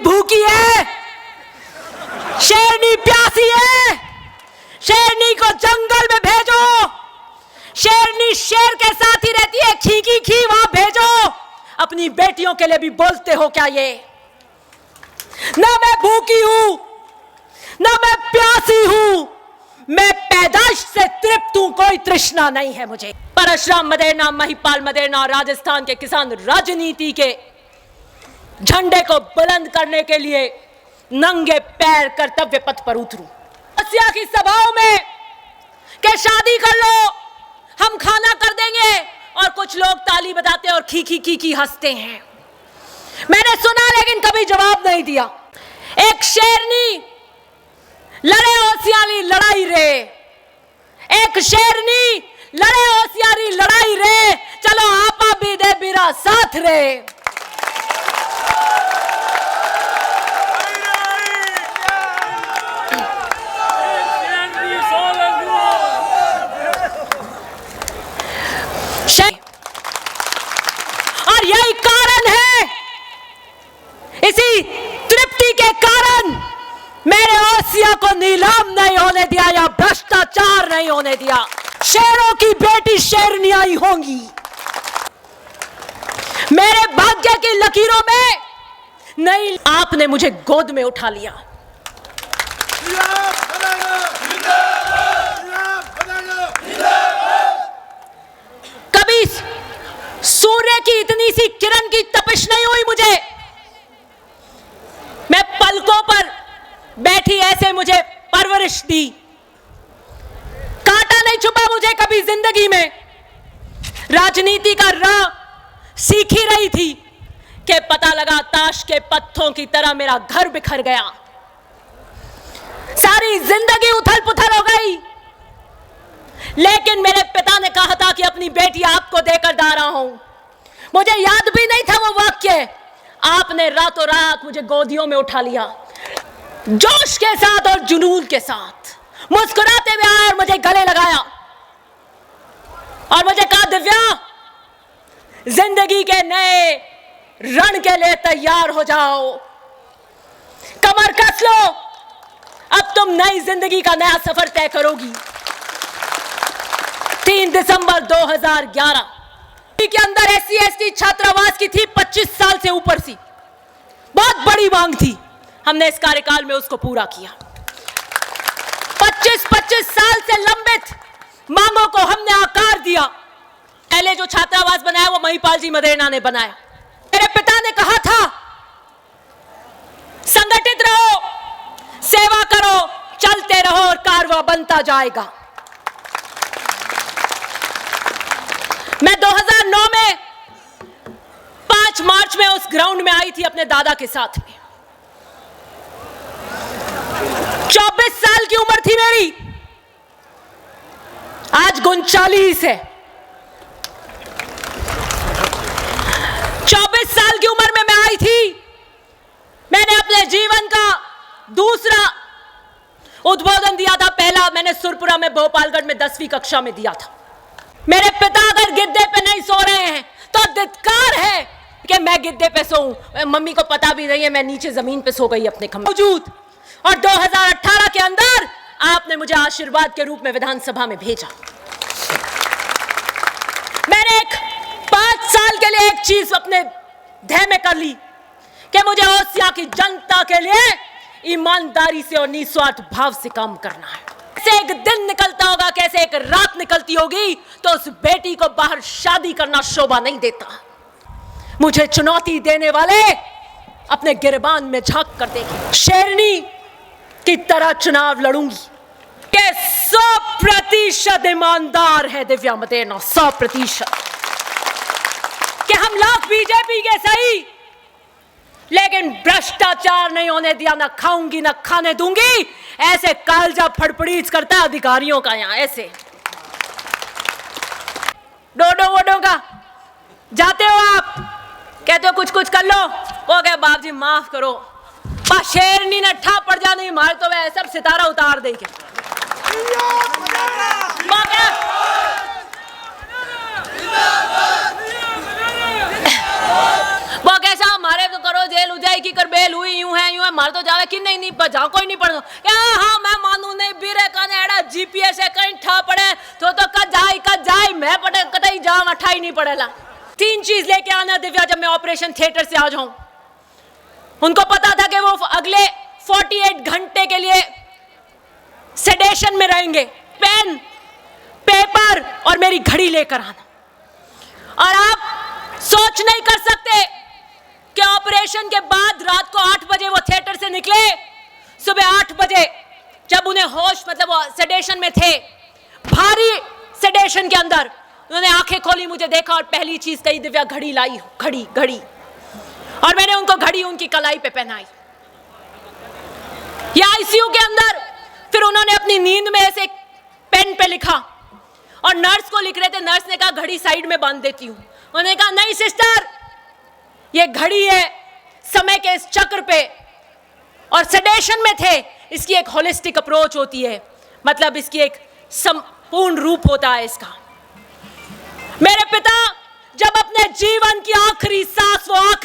भूखी है, शेरनी प्यासी है, शेरनी को जंगल में भेजो। शेरनी शेर के साथ ही रहती है, खी खी वहां भेजो। अपनी बेटियों के लिए भी बोलते हो क्या ये? ना मैं भूखी हूं, ना मैं प्यासी हूं, मैं पैदाइश से तृप्त हूं, कोई तृष्णा नहीं है मुझे। परशुराम मदेरना, महिपाल मदेरना और राजस्थान के किसान राजनीति के झंडे को बुलंद करने के लिए नंगे पैर कर्तव्य पथ पर उतरूं। असिया की सभाओं में के शादी कर लो, हम खाना कर देंगे, और कुछ लोग ताली बजाते और खी हंसते हैं। मैंने सुना लेकिन कभी जवाब नहीं दिया। एक शेरनी लड़े होशियारी लड़ाई रे, एक शेरनी लड़े होशियारी लड़ाई रे, चलो आपा भी दे बिरा साथ रे। और यही कारण है, इसी तृप्ति के कारण मेरे ओसिया को नीलाम नहीं होने दिया या भ्रष्टाचार नहीं होने दिया। शेरों की बेटी शेरनियां ही होंगी। मेरे भाग्य की लकीरों में नहीं, आपने मुझे गोद में उठा लिया। कभी सूर्य की इतनी सी किरण की तपिश नहीं हुई मुझे। मैं पलकों पर बैठी ऐसे मुझे परवरिश दी। कांटा नहीं छुपा मुझे कभी जिंदगी में। राजनीति का राह सीखी रही थी कि पता लगा ताश के पत्थों की तरह मेरा घर बिखर गया। सारी जिंदगी उथल पुथल हो गई। लेकिन मेरे पिता ने कहा था कि अपनी बेटी आपको देकर जा रहा हूं। मुझे याद भी नहीं था वो वाक्य। आपने रातों रात मुझे गोदियों में उठा लिया, जोश के साथ और जुनून के साथ मुस्कुराते हुए आए और मुझे गले लगाया और मुझे कहा, दिव्या, जिंदगी के नए रण के लिए तैयार हो जाओ, कमर कस लो, अब तुम नई जिंदगी का नया सफर तय करोगी। 3 दिसंबर 2011 के अंदर SC/ST छात्रावास की थी 25 साल से ऊपर सी, बहुत बड़ी मांग थी। हमने इस कार्यकाल में उसको पूरा किया। 25 साल से लंबित मांगों को हमने आकार दिया। पहले जो छात्रावास बनाया वो महिपाल जी मदेरना ने बनाया। मेरे पिता ने कहा था, संगठित रहो, सेवा करो, चलते रहो और कारवां बनता जाएगा। मैं 2009 में 5 मार्च में उस ग्राउंड में आई थी अपने दादा के साथ में। 24 साल की उम्र थी मेरी, आज 39 है। 24 साल की उम्र में मैं आई थी। मैंने अपने जीवन का दूसरा उद्बोधन दिया था। पहला मैंने सुरपुरा में भोपालगढ़ में 10वीं कक्षा में दिया था। मेरे पिता अगर गिद्दे पे नहीं सो रहे हैं तो धिक्कार है कि मैं गिद्दे पे सोऊं। मम्मी को पता भी नहीं है, मैं नीचे जमीन पे सो गई अपने खंबे मौजूद। और 2018 के अंदर आपने मुझे आशीर्वाद के रूप में विधानसभा में भेजा। मैंने 5 साल के लिए एक चीज अपने ध्येय में कर ली कि मुझे ओसिया की जनता के लिए ईमानदारी से और निस्वार्थ भाव से काम करना है। कैसे एक दिन निकलता होगा, कैसे एक रात निकलती होगी, तो उस बेटी को बाहर शादी करना शोभा नहीं देता। मुझे चुनौती देने वाले अपने गिरबान में झांक कर देखें। शेरनी की तरह चुनाव लड़ूंगी कि 100% ईमानदार है दिव्या मदेरना, 100%। कि हम लोग बीजेपी के सही, लेकिन भ्रष्टाचार नहीं होने दिया। ना खाऊंगी ना खाने दूंगी। ऐसे कालजा फड़फड़ीच करता है अधिकारियों का यहाँ ऐसे। डोडो वोडो का जाते हो आप, कहते हो कुछ कुछ कर लो, वो कहे बाप जी माफ करो, पा शेरनी ने ठा पड़ जाने मारे तो वह सब सितारा उतार देंगे। वो कैसा मारे तो करो जेल हो जाए की कर बेल हुई यूं है मार तो जावे कि नहीं बजा कोई नहीं पड़ो क्या हाँ मैं मानू नहीं बीरे कने एड़ा जीपीएस है कहीं ठा पड़े तो कद जाए मैं पड़े कतई जा अठाई नहीं पड़ेला। 3 चीज लेके आना दिव्या जब मैं ऑपरेशन थिएटर से आ जाऊं। उनको पता था कि वो अगले 48 घंटे के लिए सेडेशन में रहेंगे। पेन पेपर और मेरी घड़ी लेकर आना। और आप सोच नहीं कर सकते कि ऑपरेशन के बाद रात को 8 बजे वो थिएटर से निकले, सुबह 8 बजे जब उन्हें होश मतलब वो सेडेशन में थे, भारी सेडेशन के अंदर उन्होंने आंखें खोली, मुझे देखा और पहली चीज कही दिव्या घड़ी लाई, घड़ी। और मैंने उनको घड़ी उनकी कलाई पे पहनाई। या आईसीयू के अंदर फिर उन्होंने अपनी नींद में ऐसे पेन पे लिखा और नर्स को लिख रहे थे। नर्स ने कहा घड़ी साइड में बांध देती हूं। उन्होंने कहा नहीं सिस्टर, ये घड़ी है समय के इस चक्र पे, और सेडेशन में थे, इसकी एक होलिस्टिक अप्रोच होती है, मतलब इसकी एक संपूर्ण रूप होता है इसका। मेरे पिता जब अपने जीवन की आखिरी सांस वो आखिरी